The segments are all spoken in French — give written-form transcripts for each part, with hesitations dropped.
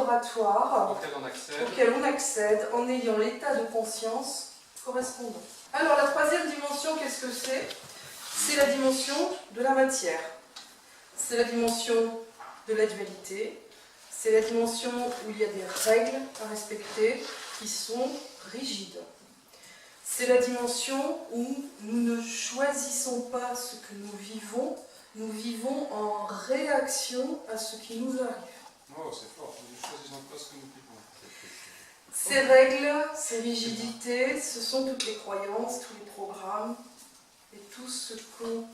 vibratoire auquel on accède en ayant l'état de conscience correspondant. Alors la troisième dimension, qu'est-ce que c'est? C'est la dimension de la matière. C'est la dimension de la dualité. C'est la dimension où il y a des règles à respecter qui sont rigides. C'est la dimension où nous ne choisissons pas ce que nous vivons en réaction à ce qui nous arrive. Oh, c'est fort, nous ne choisissons pas ce que nous vivons. Ces règles, ces rigidités, ce sont toutes les croyances, tous les programmes et tout ce qu'on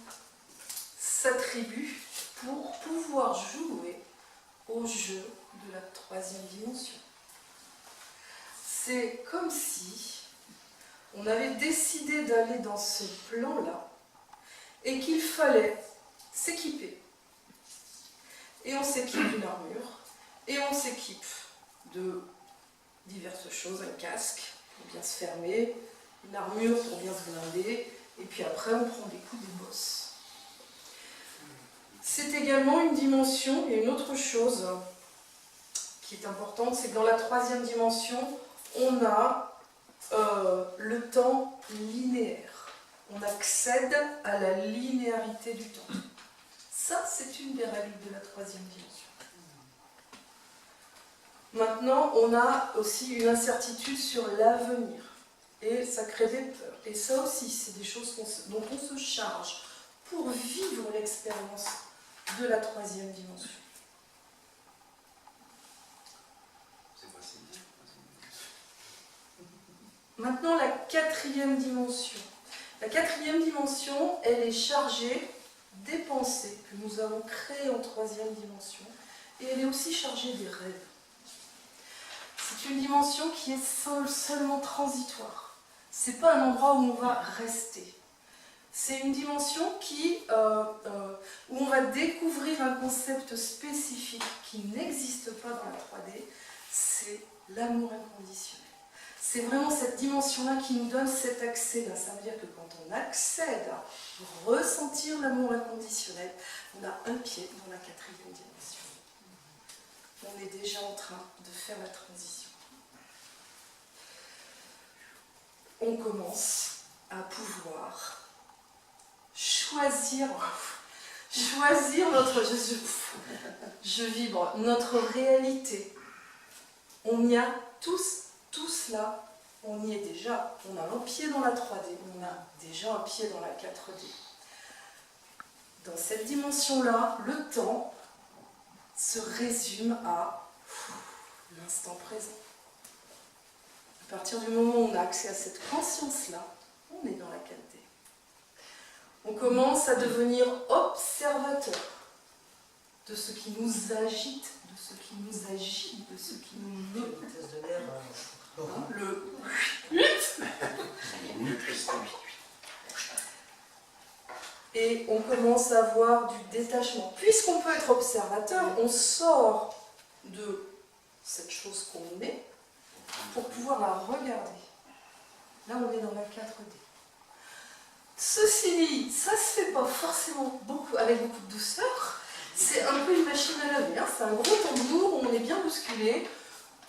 s'attribue pour pouvoir jouer au jeu de la troisième dimension. C'est comme si on avait décidé d'aller dans ce plan-là et qu'il fallait s'équiper. Et on s'équipe d'une armure, et on s'équipe de diverses choses, un casque pour bien se fermer, une armure pour bien se blinder, et puis après on prend des coups des bosses. C'est également une dimension, et une autre chose qui est importante, c'est que dans la troisième dimension, on a le temps linéaire. On accède à la linéarité du temps. Ça, c'est une des règles de la troisième dimension. Maintenant, on a aussi une incertitude sur l'avenir. Et ça crée des peurs. Et ça aussi, c'est des choses dont on se charge pour vivre l'expérience de la troisième dimension. Maintenant, la quatrième dimension. La quatrième dimension, elle est chargée des pensées que nous avons créées en troisième dimension. Et elle est aussi chargée des rêves. C'est une dimension qui est seulement transitoire. Ce n'est pas un endroit où on va rester. C'est une dimension où on va découvrir un concept spécifique qui n'existe pas dans la 3D, c'est l'amour inconditionnel. C'est vraiment cette dimension-là qui nous donne cet accès-là. Ça veut dire que quand on accède à ressentir l'amour inconditionnel, on a un pied dans la quatrième dimension. On est déjà en train de faire la transition. On commence à pouvoir choisir notre... Je vibre, notre réalité. On y a tous là, on y est déjà. On a un pied dans la 3D, on a déjà un pied dans la 4D. Dans cette dimension-là, le temps se résume à l'instant présent. À partir du moment où on a accès à cette conscience-là, on est dans la 4D. On commence à devenir observateur de ce qui nous agite, de ce qui nous agite, de ce qui nous meut. Et on commence à avoir du détachement. Puisqu'on peut être observateur, on sort de cette chose qu'on est pour pouvoir la regarder. Là, on est dans la 4D. Ceci dit, ça ne se fait pas forcément avec beaucoup de douceur. C'est un peu une machine à laver. C'est un gros tambour où on est bien bousculé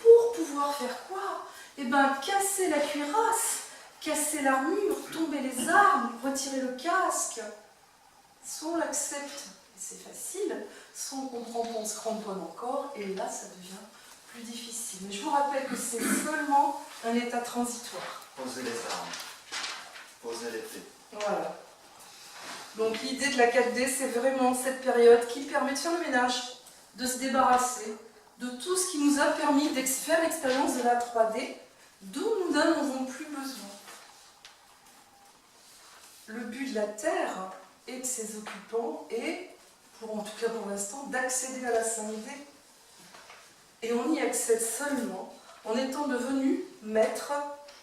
pour pouvoir faire quoi? Eh bien, casser la cuirasse, casser l'armure, tomber les armes, retirer le casque. Soit on l'accepte, et c'est facile, soit on comprend qu'on se cramponne encore, et là, ça devient plus difficile. Mais je vous rappelle que c'est seulement un état transitoire. Poser les armes, poser l'épée. Voilà. Donc l'idée de la 4D, c'est vraiment cette période qui permet de faire le ménage, de se débarrasser de tout ce qui nous a permis de faire l'expérience de la 3D, dont nous n'avons plus besoin. Le but de la Terre et de ses occupants est, en tout cas pour l'instant, d'accéder à la 5D. Et on y accède seulement en étant devenu maître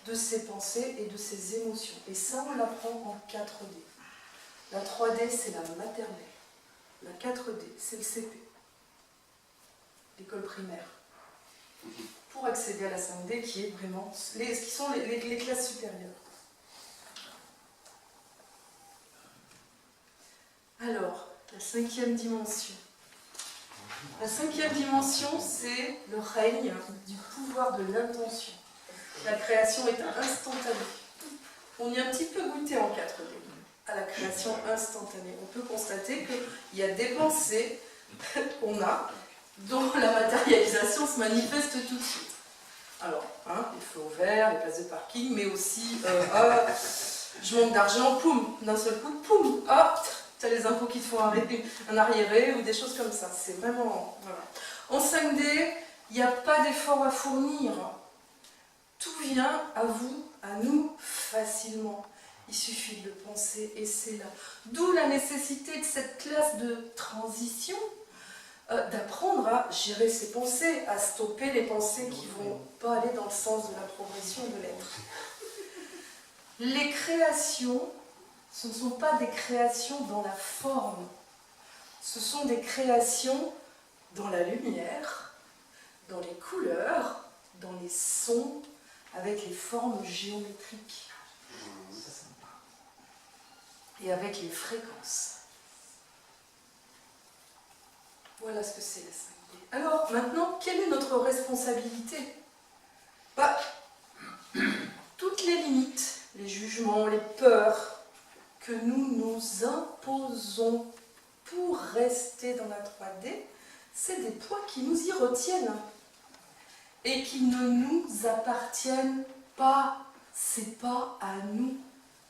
de ses pensées et de ses émotions. Et ça, on l'apprend en 4D. La 3D, c'est la maternelle. La 4D, c'est le CP. L'école primaire. Pour accéder à la 5D, qui est vraiment qui sont les classes supérieures. Alors, la 5e dimension. La 5e dimension, c'est le règne du pouvoir de l'intention. La création est instantanée. On y a un petit peu goûté en 4D, à la création instantanée. On peut constater qu'il y a des pensées qu'on a, dont la matérialisation se manifeste tout de suite. Alors, les feux au vert, les places de parking, mais aussi, je manque d'argent, poum, d'un seul coup, poum, t'as les impôts qui te font un arriéré ou des choses comme ça. C'est vraiment... Voilà. En 5D, il n'y a pas d'effort à fournir. Tout vient à vous, à nous, facilement. Il suffit de le penser et c'est là. D'où la nécessité de cette classe de transition, d'apprendre à gérer ses pensées, à stopper les pensées qui ne vont pas aller dans le sens de la progression de l'être. Les créations, ce ne sont pas des créations dans la forme, ce sont des créations dans la lumière, dans les couleurs, dans les sons, avec les formes géométriques et avec les fréquences. Voilà ce que c'est la 5D. Alors maintenant, quelle est notre responsabilité? Toutes les limites, les jugements, les peurs que nous nous imposons pour rester dans la 3D, c'est des poids qui nous y retiennent et qui ne nous appartiennent pas. C'est pas à nous.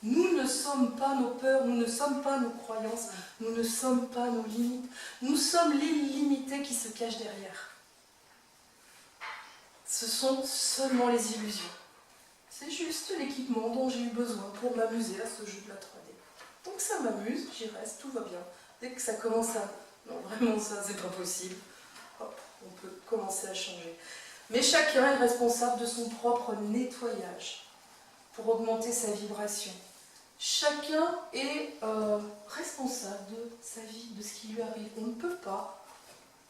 Nous ne sommes pas nos peurs, nous ne sommes pas nos croyances, nous ne sommes pas nos limites. Nous sommes l'illimité qui se cache derrière. Ce sont seulement les illusions. C'est juste l'équipement dont j'ai eu besoin pour m'amuser à ce jeu de la 3D. Donc ça m'amuse, j'y reste, tout va bien. Dès que ça commence à... Non, vraiment ça, c'est pas possible. Hop, on peut commencer à changer. Mais chacun est responsable de son propre nettoyage pour augmenter sa vibration. Chacun est responsable de sa vie, de ce qui lui arrive. On ne peut pas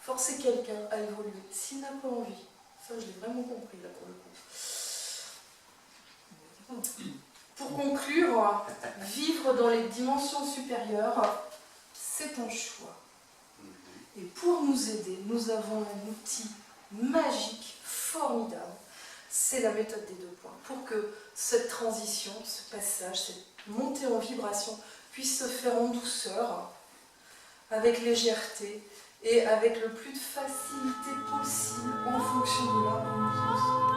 forcer quelqu'un à évoluer s'il n'a pas envie. Ça, je l'ai vraiment compris là pour le coup. Pour conclure, vivre dans les dimensions supérieures, c'est un choix. Et pour nous aider, nous avons un outil magique, formidable. C'est la méthode des 2 points. Pour que cette transition, ce passage, cette montée en vibration puisse se faire en douceur, avec légèreté et avec le plus de facilité possible en fonction de là où nous en sommes.